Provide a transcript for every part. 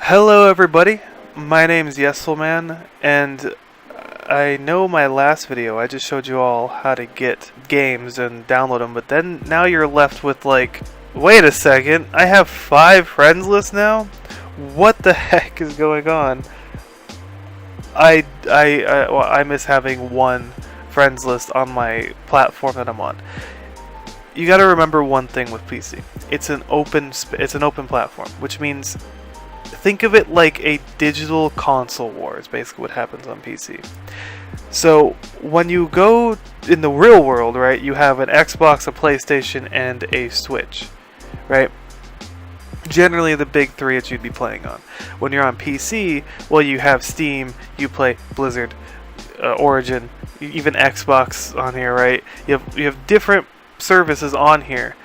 Hello everybody, my name is yesfull, and I know my last video I just showed you all how to get games and download them, but then now you're left with like, wait a second, I have 5 friends list now? What the heck is going on? I miss having one friends list on my platform that I'm on. You got to remember one thing with PC. It's an open platform, which means think of it like a digital console war is basically what happens on PC. So when you go in the real world, right, you have an Xbox, a PlayStation, and a Switch, right? Generally the big 3 that you'd be playing on. When you're on PC, well, you have Steam, you play Blizzard, Origin, even Xbox on here, right? You have different services on here.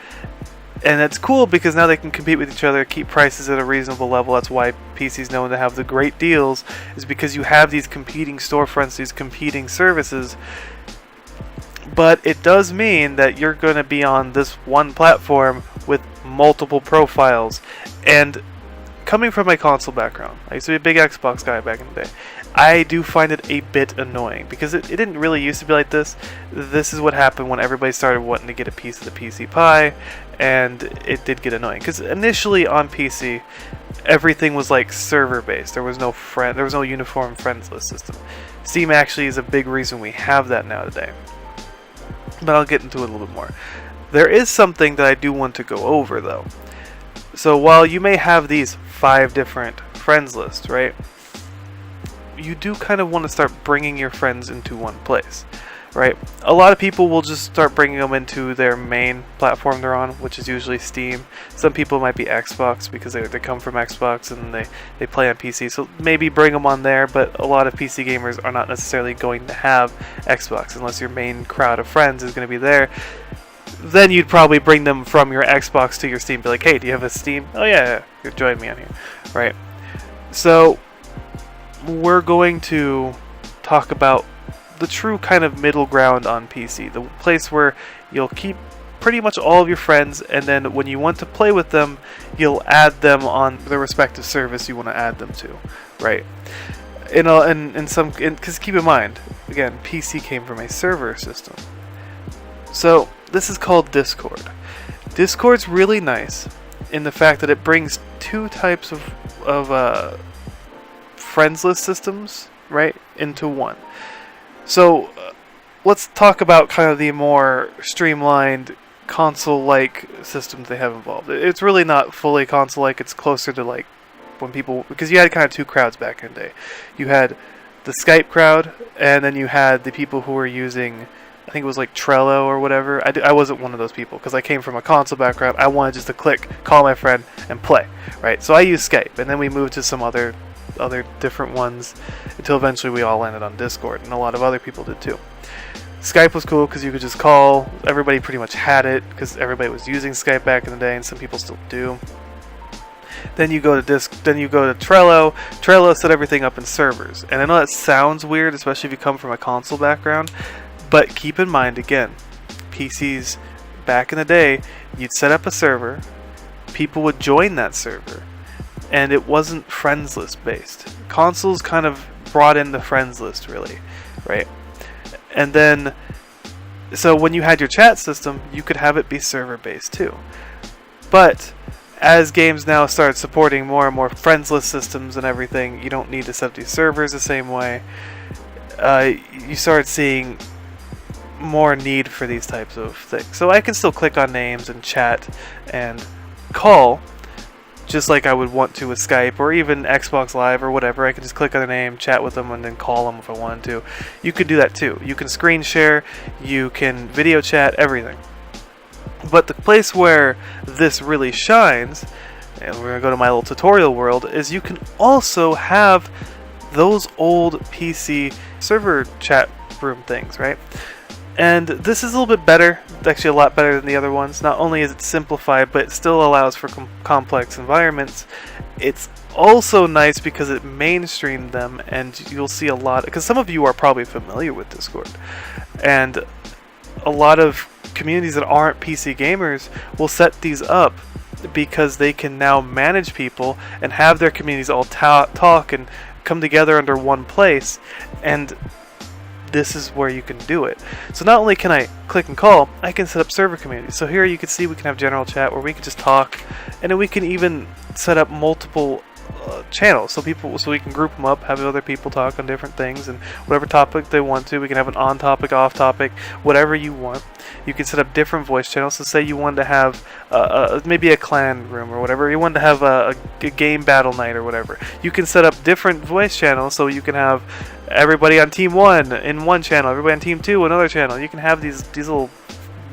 And that's cool because now they can compete with each other, keep prices at a reasonable level. That's why PC's known to have the great deals, is because you have these competing storefronts, these competing services. But it does mean that you're going to be on this one platform with multiple profiles. And coming from my console background, I used to be a big Xbox guy back in the day, I do find it a bit annoying because it didn't really used to be like this. This is what happened when everybody started wanting to get a piece of the PC pie, and it did get annoying because initially on PC everything was like server based. There was no uniform friends list system. Steam actually is a big reason we have that now today, but I'll get into it a little bit more. There is something that I do want to go over though. So while you may have these 5 different friends lists, right, you do kind of want to start bringing your friends into one place, right? A lot of people will just start bringing them into their main platform they're on, which is usually Steam. Some people might be Xbox because they come from Xbox and they play on PC, so maybe bring them on there, but a lot of PC gamers are not necessarily going to have Xbox unless your main crowd of friends is going to be there. Then you'd probably bring them from your Xbox to your Steam, be like, hey, do you have a Steam? Oh yeah, join me on here, right? So we're going to talk about the true kind of middle ground on PC, the place where you'll keep pretty much all of your friends, and then when you want to play with them, you'll add them on the respective service you want to add them to, right? Because keep in mind, again, PC came from a server system. So this is called Discord. Discord's really nice in the fact that it brings 2 types of friends list systems, right, into one. So let's talk about kind of the more streamlined console-like systems they have involved. It's really not fully console-like. It's closer to like when people, because you had kind of 2 crowds back in the day. You had the Skype crowd, and then you had the people who were using, I think it was like Trello or whatever. I wasn't one of those people because I came from a console background. I wanted just to click, call my friend, and play, right? So I used Skype, and then we moved to some other different ones until eventually we all landed on Discord, and a lot of other people did too. Skype was cool because you could just call. Everybody pretty much had it because everybody was using Skype back in the day, and some people still do. Then you go to Trello. Trello set everything up in servers, and I know that sounds weird, especially if you come from a console background, but keep in mind, again, PCs back in the day, you'd set up a server, people would join that server, and it wasn't friends list based. Consoles kind of brought in the friends list, really, right? And then, so when you had your chat system, you could have it be server based too. But as games now start supporting more and more friends list systems and everything, you don't need to set up these servers the same way. You start seeing more need for these types of things. So I can still click on names and chat and call, just like I would want to with Skype or even Xbox Live or whatever. I can just click on a name, chat with them, and then call them if I wanted to. You could do that too. You can screen share, you can video chat, everything. But the place where this really shines, and we're going to go to my little tutorial world, is you can also have those old PC server chat room things, right? And this is a little bit better. It's actually a lot better than the other ones. Not only is it simplified, but it still allows for complex environments. It's also nice because it mainstreamed them, and you'll see a lot, because some of you are probably familiar with Discord, and a lot of communities that aren't PC gamers will set these up because they can now manage people and have their communities all talk and come together under one place, and this is where you can do it. So not only can I click and call, I can set up server communities. So here you can see we can have general chat where we can just talk, and then we can even set up multiple channels, so we can group them up, have other people talk on different things and whatever topic they want to. We can have an on topic, off topic, whatever you want. You can set up different voice channels. So say you wanted to have maybe a clan room or whatever, you wanted to have a game battle night or whatever, you can set up different voice channels, so you can have everybody on team 1 in one channel, everybody on team 2 another channel. You can have these little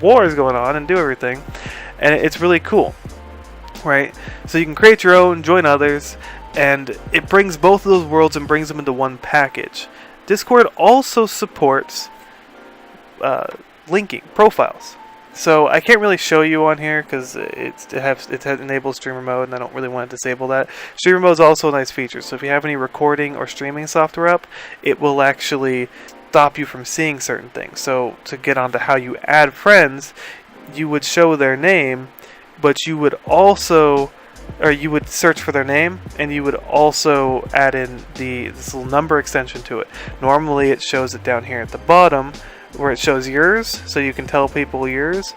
wars going on and do everything, and it's really cool, right? So you can create your own, join others, and it brings both of those worlds and brings them into one package. Discord also supports linking profiles. So I can't really show you on here because it enables streamer mode, and I don't really want to disable that. Streamer mode is also a nice feature. So if you have any recording or streaming software up, it will actually stop you from seeing certain things. So to get onto how you add friends, you would show their name, but you would also, or you would search for their name, and you would also add in this little number extension to it. Normally it shows it down here at the bottom where it shows yours, so you can tell people yours.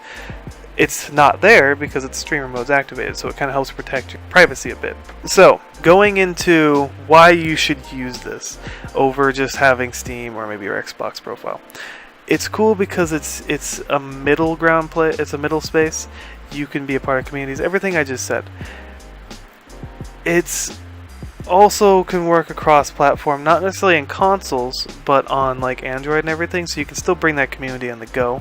It's not there because its streamer mode's activated, so it kind of helps protect your privacy a bit. So, going into why you should use this over just having Steam or maybe your Xbox profile. It's cool because it's a middle ground play, it's a middle space. You can be a part of communities, everything I just said. It's also can work across platform, not necessarily in consoles, but on like Android and everything, so you can still bring that community on the go.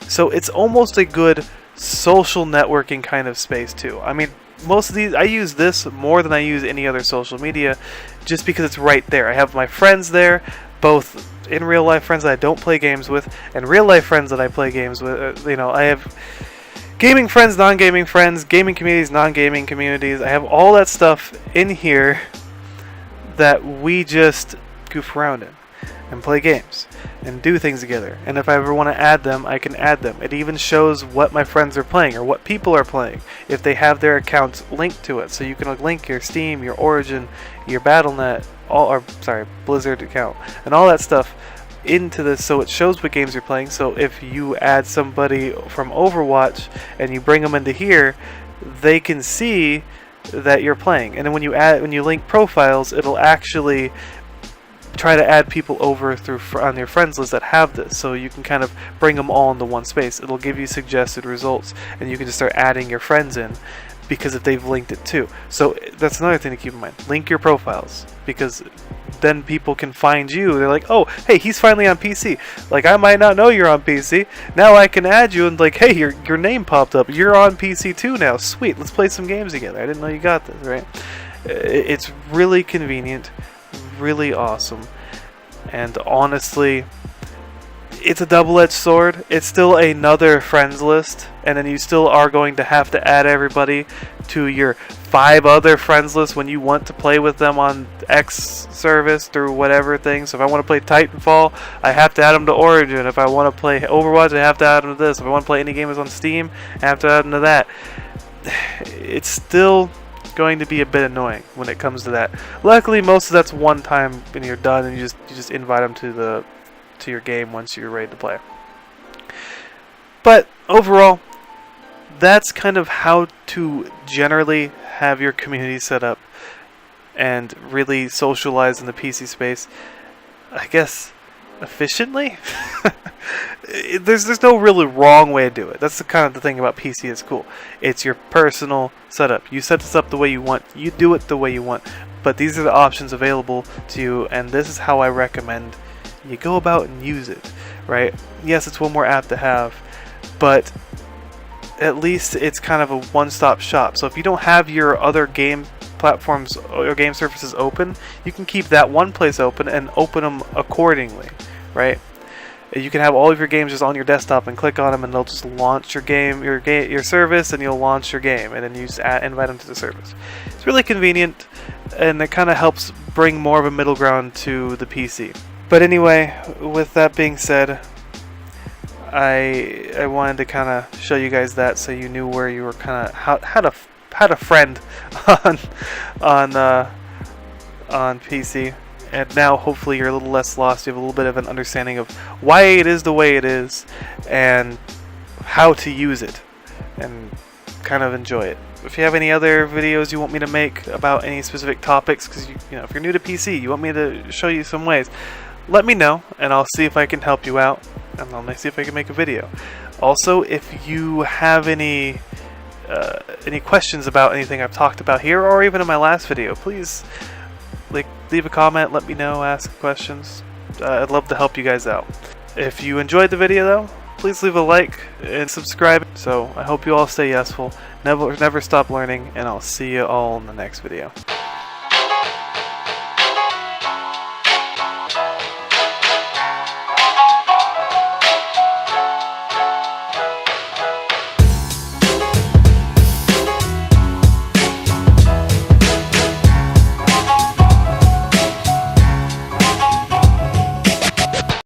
So it's almost a good social networking kind of space too. I mean, most of these, I use this more than I use any other social media just because it's right there. I have my friends there, both in real life friends that I don't play games with and real life friends that I play games with. I have gaming friends, non-gaming friends, gaming communities, non-gaming communities. I have all that stuff in here that we just goof around in and play games and do things together. And if I ever want to add them, I can add them. It even shows what my friends are playing or what people are playing if they have their accounts linked to it. So you can link your Steam, your Origin, your Battle.net, Blizzard account, and all that stuff into this, so it shows what games you're playing. So if you add somebody from Overwatch and you bring them into here, they can see that you're playing. And then when you link profiles, it'll actually try to add people over on your friends list that have this, so you can kind of bring them all into one space. It'll give you suggested results, and you can just start adding your friends in because if they've linked it too. So that's another thing to keep in mind. Link your profiles, because then people can find you. They're like, oh, hey, he's finally on PC. Like, I might not know you're on PC. Now I can add you and like, hey, your name popped up. You're on PC too now. Sweet, let's play some games together. I didn't know you got this, right? It's really convenient, really awesome, and honestly, it's a double-edged sword. It's still another friends list, and then you still are going to have to add everybody to your 5 other friends list when you want to play with them on X service through whatever thing. So if I want to play Titanfall, I have to add them to Origin. If I want to play Overwatch, I have to add them to this. If I want to play any games on Steam, I have to add them to that. It's still going to be a bit annoying when it comes to that. Luckily, most of that's one time and you're done, and you just invite them to your game once you're ready to play. But overall, that's kind of how to generally have your community set up and really socialize in the PC space, I guess, efficiently. There's no really wrong way to do it. That's the kind of the thing about PC is cool. It's your personal setup. You set this up the way you want. You do it the way you want. But these are the options available to you, and this is how I recommend you go about and use it, right? Yes, it's one more app to have, but at least it's kind of a one-stop shop. So if you don't have your other game platforms or game services open, you can keep that one place open and open them accordingly, right? You can have all of your games just on your desktop and click on them, and they'll just launch your game, your service, and you'll launch your game, and then you just invite them to the service. It's really convenient, and it kind of helps bring more of a middle ground to the PC. But anyway, with that being said, I wanted to kind of show you guys that so you knew where you were kind of how had a friend on on PC, and now hopefully you're a little less lost. You have a little bit of an understanding of why it is the way it is, and how to use it, and kind of enjoy it. If you have any other videos you want me to make about any specific topics, because you know, if you're new to PC, you want me to show you some ways, let me know, and I'll see if I can help you out, and I'll see if I can make a video. Also, if you have any questions about anything I've talked about here, or even in my last video, please leave a comment, let me know, ask questions. I'd love to help you guys out. If you enjoyed the video though, please leave a like and subscribe. So I hope you all stay yesful, never stop learning, and I'll see you all in the next video.